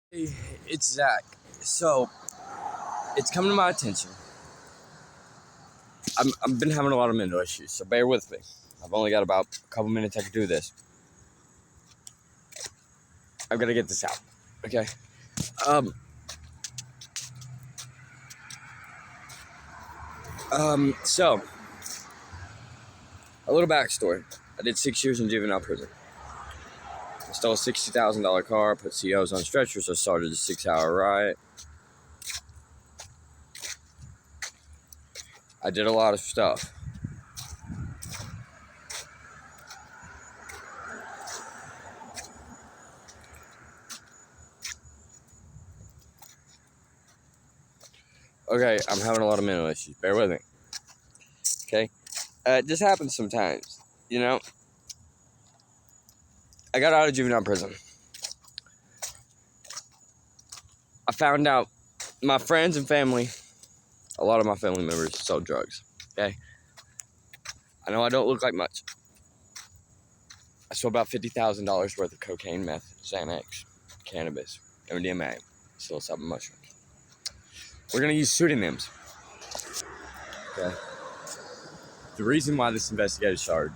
Hey, it's Zach. So, it's coming to my attention. I've been having a lot of mental issues, so bear with me. I've only got about a couple minutes I can do this. I've got to get this out. Okay. Um. So, a little backstory. I did 6 years in juvenile prison. I stole a $60,000 car, put COs on stretchers, so started a 6-hour riot. I did a lot of stuff. Okay, I'm having a lot of mental issues. Bear with me. Okay? This happens sometimes, you know? I got out of juvenile prison. I found out my friends and family, a lot of my family members sold drugs. Okay? I know I don't look like much. I sold about $50,000 worth of cocaine, meth, Xanax, cannabis, MDMA, psilocybin mushrooms. We're going to use pseudonyms. Okay? The reason why this investigation started,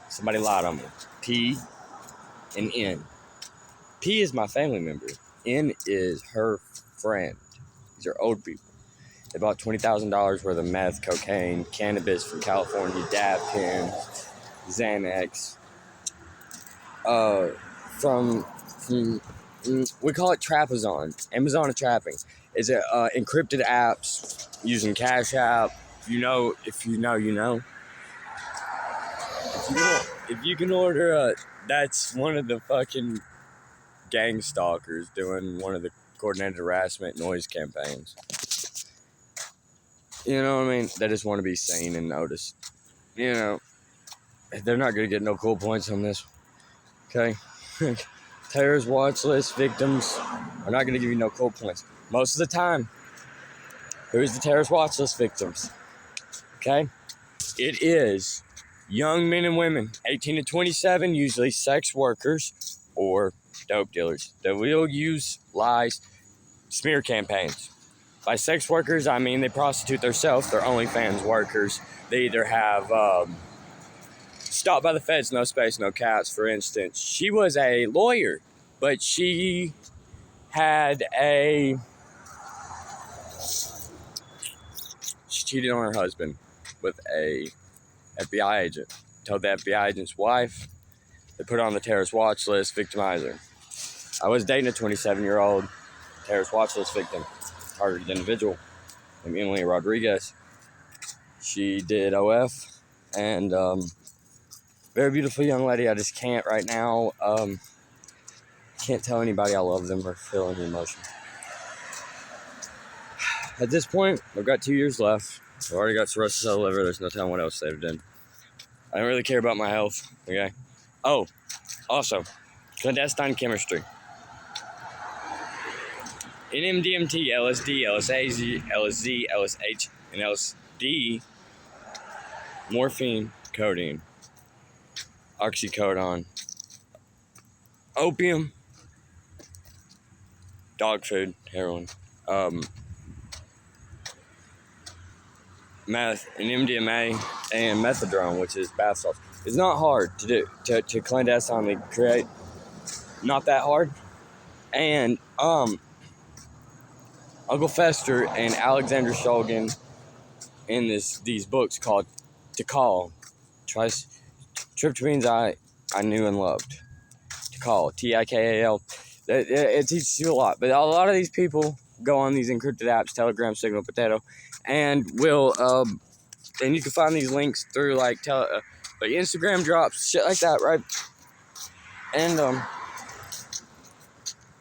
somebody lied on me. P and N. P is my family member. N is her friend. These are old people. They bought $20,000 worth of meth, cocaine, cannabis from California, dab pens, Xanax. From we call it Trapazon. Amazon trapping. Is it encrypted apps using Cash App? If you know, you know. If you can order, that's one of the fucking gang stalkers doing one of the coordinated harassment noise campaigns. You know what I mean? They just want to be seen and noticed. You know, they're not going to get no cool points on this. Okay? Terrorist watch list victims are not going to give you no cool points. Most of the time, who's the terrorist watch list victims? Okay? It is young men and women, 18 to 27, usually sex workers or dope dealers. They will use lies, smear campaigns. By sex workers, I mean they prostitute themselves. They're OnlyFans workers. They either have stopped by the feds, no space, no caps, for instance. She was a lawyer, but she had she cheated on her husband with a FBI agent. Told the FBI agent's wife. They put her on the terrorist watch list, victimized her. I was dating a 27-year-old terrorist watch list victim, targeted individual named Emily Rodriguez. She did OF, and very beautiful young lady. I just can't right now. Can't tell anybody I love them or feel any emotion. At this point, I've got 2 years left. I've already got cirrhosis of the liver. There's no telling what else they've done. I don't really care about my health. Okay. Oh, also, clandestine chemistry. NMDMT, LSD, LSAZ, LSZ, LSH, and LSD, morphine, codeine, oxycodone, opium, dog food, heroin, meth, and MDMA, and methadone, which is bath salts. It's not hard to do, to clandestinely create. Not that hard. And Uncle Fester and Alexander Shulgin in these books called TWL, tryptamines I knew and loved. TWL, TIKAL. It teaches you a lot. But a lot of these people go on these encrypted apps, Telegram, Signal, Potato, and will and you can find these links through like Instagram drops, shit like that, right? And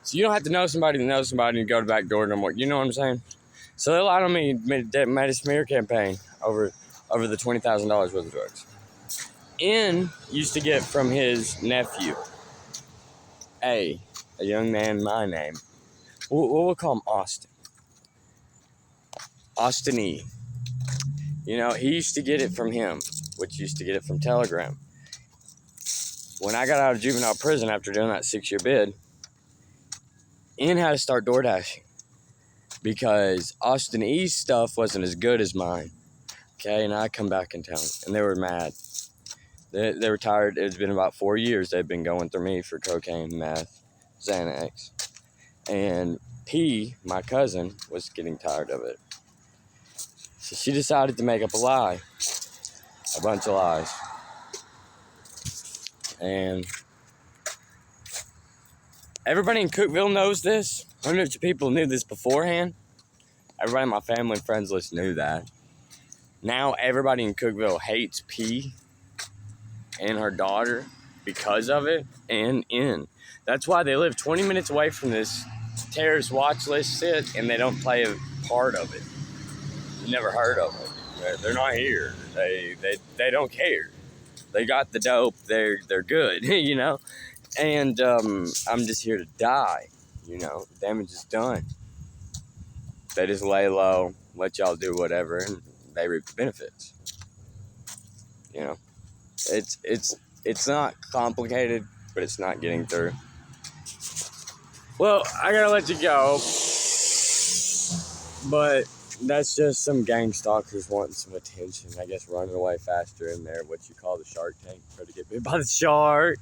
so you don't have to know somebody to know somebody and go to the back door no more. You know what I'm saying? So they lied on me, made a smear campaign over the $20,000 worth of drugs. N used to get from his nephew, a young man, my name. We'll call him Austin. Austin E. You know, he used to get it from him, which used to get it from Telegram. When I got out of juvenile prison after doing that 6-year bid, Ian had to start door dashing because Austin East stuff wasn't as good as mine. Okay, and I come back in town, and they were mad. They were tired. It's been about 4 years they've been going through me for cocaine, meth, Xanax. And P, my cousin, was getting tired of it. So she decided to make up a lie. A bunch of lies. And everybody in Cookeville knows this. Hundreds of people knew this beforehand. Everybody in my family and friends list knew that. Now everybody in Cookeville hates P and her daughter because of it and in. That's why they live 20 minutes away from this terrorist watch list shit, and they don't play a part of it. You never heard of them. They're not here. They don't care. They got the dope. They're good, you know. And I'm just here to die, you know. Damage is done. They just lay low, let y'all do whatever, and they reap the benefits. You know, it's not complicated, but it's not getting through. Well, I gotta let you go, but that's just some gang stalkers wanting some attention. I guess running away faster in there, what you call the Shark Tank, try to get bit by the shark.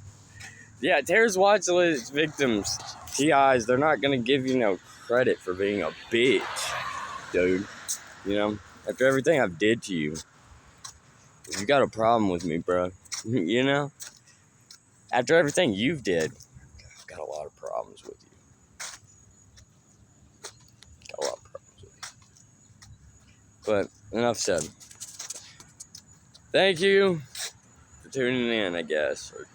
Yeah, terrorist watch list victims, TIs, they're not gonna give you no credit for being a bitch, dude. You know, after everything I've did to you, you got a problem with me, bro. You know, after everything you've did, I've got a lot of problems with you. Got a lot of problems with you. But enough said. Thank you for tuning in, I guess, or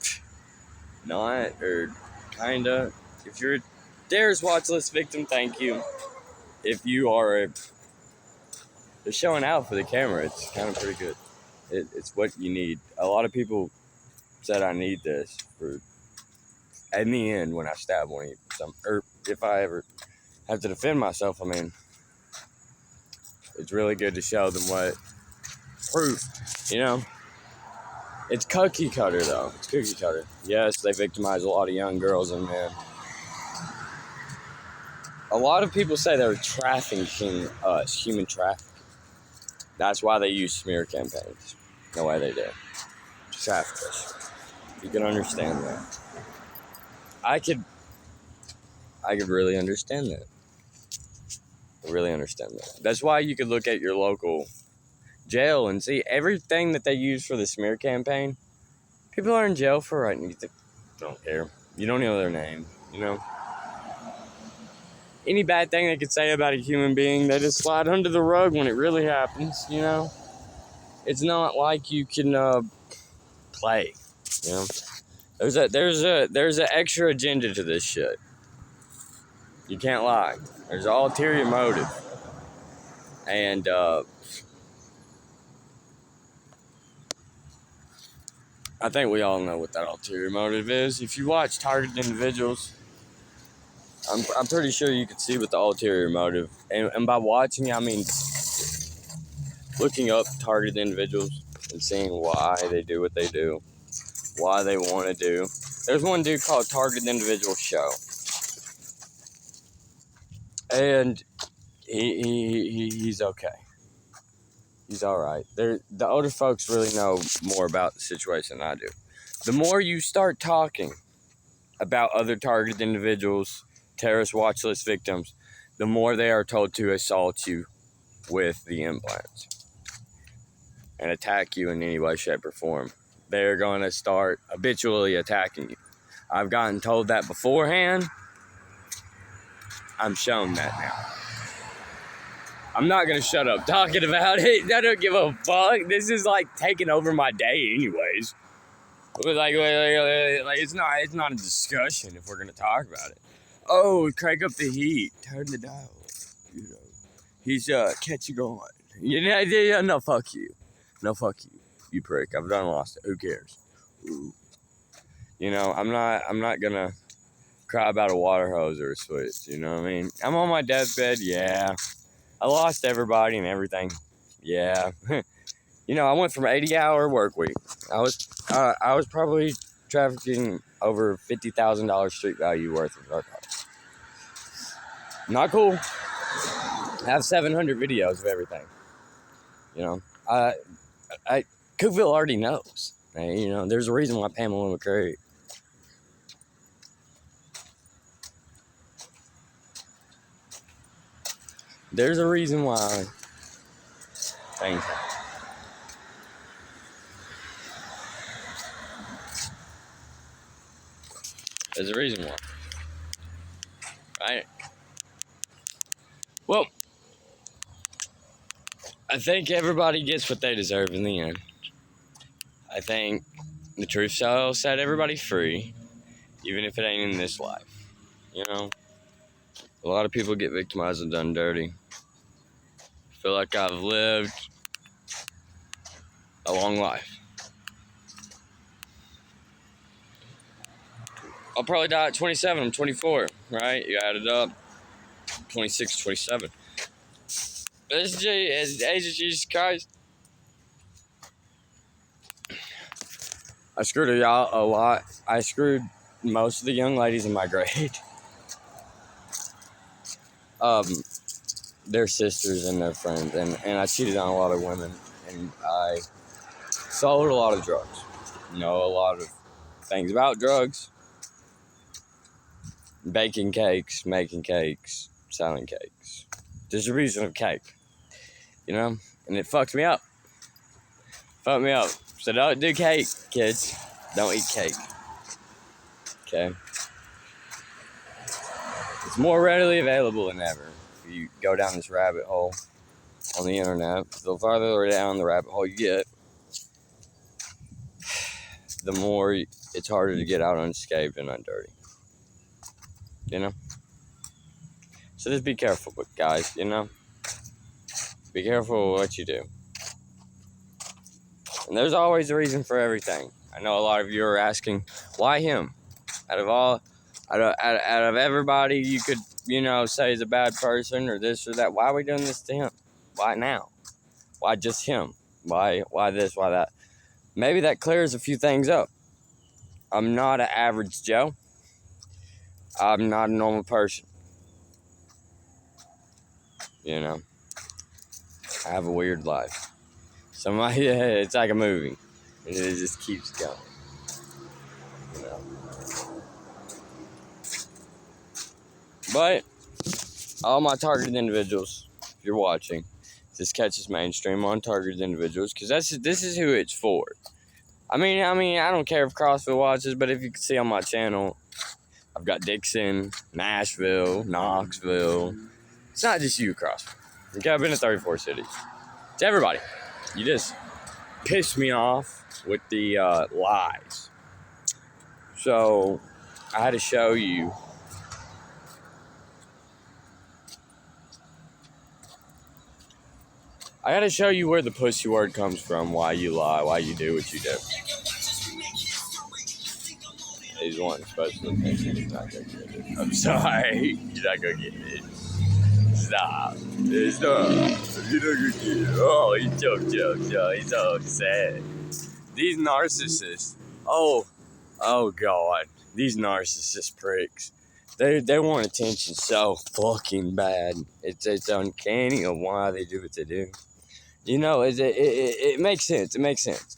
not, or kinda. If you're a terrorist watch list victim, thank you. If you are they're showing out for the camera, it's kind of pretty good. It's what you need. A lot of people said I need this for, in the end, when I stab one of you, or if I ever have to defend myself, I mean, it's really good to show them what proof, you know. It's cookie cutter, though. It's cookie cutter. Yes, they victimize a lot of young girls and men. A lot of people say they're trafficking us, human trafficking. That's why they use smear campaigns. No way they do. Traffic us. You can understand that. I could really understand that. I really understand that. That's why you could look at your local jail and see everything that they use for the smear campaign. People are in jail for it, and you think, don't care. You don't know their name, you know. Any bad thing they could say about a human being, they just slide under the rug when it really happens, you know. It's not like you can play, you know. There's an extra agenda to this shit. You can't lie. There's an ulterior motive. And I think we all know what that ulterior motive is. If you watch Targeted Individuals, I'm pretty sure you can see what the ulterior motive. And by watching, I mean looking up Targeted Individuals and seeing why they do what they do, why they want to do. There's one dude called Targeted Individual Show. And he's okay. He's all right. The older folks really know more about the situation than I do. The more you start talking about other targeted individuals, terrorist watch list victims, the more they are told to assault you with the implants and attack you in any way, shape, or form. They're going to start habitually attacking you. I've gotten told that beforehand. I'm shown that now. I'm not going to shut up talking about it. I don't give a fuck. This is like taking over my day anyways. Like it's not a discussion if we're going to talk about it. Oh, crank up the heat. Turn the dial. You know. He's catching on. You know, no, fuck you. No, fuck you. You prick. I've done lost it. Who cares? Ooh. You know, I'm not going to cry about a water hose or a switch. You know what I mean? I'm on my deathbed. Yeah. I lost everybody and everything. Yeah. You know, I went from 80-hour work week. I was probably trafficking over $50,000 street value worth of narcotics. Not cool. I have 700 videos of everything. You know, Cookville already knows. You know, there's a reason why Pamela McCrary. There's a reason why things happen. There's a reason why. Right? Well, I think everybody gets what they deserve in the end. I think the truth shall set everybody free, even if it ain't in this life. You know? A lot of people get victimized and done dirty. I feel like I've lived a long life. I'll probably die at 27. I'm 24, right? You add it up. 26, 27. This is the age of Jesus Christ. I screwed y'all a lot. I screwed most of the young ladies in my grade. Their sisters and their friends. And I cheated on a lot of women. And I sold a lot of drugs. Know a lot of things about drugs. Baking cakes, making cakes, selling cakes. Distribution of cake. You know? And it fucked me up. Fucked me up. So don't do cake, kids. Don't eat cake. Okay? It's more readily available than ever. If you go down this rabbit hole on the internet, the farther down the rabbit hole you get, the more it's harder to get out unscathed and undirty. You know? So just be careful, but guys, you know? Be careful what you do. And there's always a reason for everything. I know a lot of you are asking, why him? Out of everybody you could, you know, say is a bad person or this or that, why are we doing this to him? Why now? Why just him? Why this, why that? Maybe that clears a few things up. I'm not an average Joe. I'm not a normal person. You know? I have a weird life. It's like a movie. And it just keeps going. You know? But all my targeted individuals, if you're watching, this catches mainstream on targeted individuals, because this is who it's for. I mean, I don't care if CrossFit watches, but if you can see on my channel, I've got Dixon, Nashville, Knoxville. It's not just you, CrossFit. Okay, I've been to 34 cities. It's everybody. You just piss me off with the lies. So I had to show you. I got to show you where the pussy word comes from, why you lie, why you do what you do. He's wanting special attention. He's not going to get it. I'm sorry. You're not going to get it. Stop. Stop. You're not going to get it. Oh, he's joke. He's so sad. These narcissists. Oh, God. These narcissist pricks. They want attention so fucking bad. It's uncanny of why they do what they do. You know, it makes sense. It makes sense.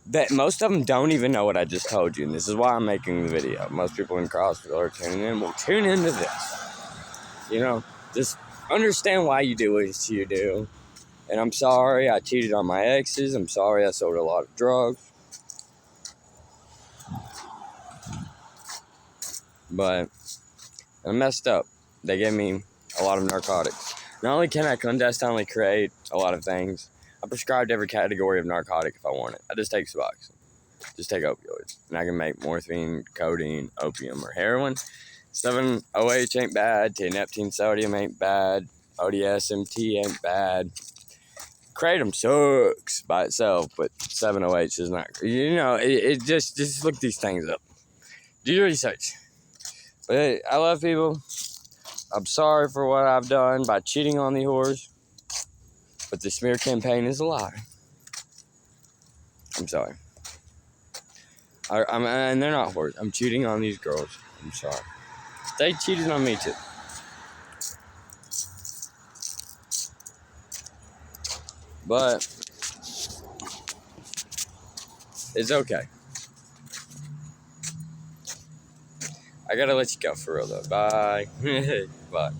That most of them don't even know what I just told you, and this is why I'm making the video. Most people in CrossFit are tuning in. Well, tune into this. You know, just understand why you do what you do. And I'm sorry I cheated on my exes. I'm sorry I sold a lot of drugs. But I messed up. They gave me a lot of narcotics. Not only can I clandestinely create a lot of things, I prescribed every category of narcotic if I want it. I just take Suboxone. Just take opioids. And I can make morphine, codeine, opium, or heroin. 7-OH ain't bad. 10-neptine sodium ain't bad. ODSMT ain't bad. Kratom sucks by itself, but 7-OH is not. You know, it just look these things up. Do your research. But hey, I love people. I'm sorry for what I've done by cheating on the whores. But the smear campaign is a lie. I'm sorry. And they're not whores. I'm cheating on these girls. I'm sorry. They cheated on me too. But it's okay. I gotta let you go for real though. Bye. Bye.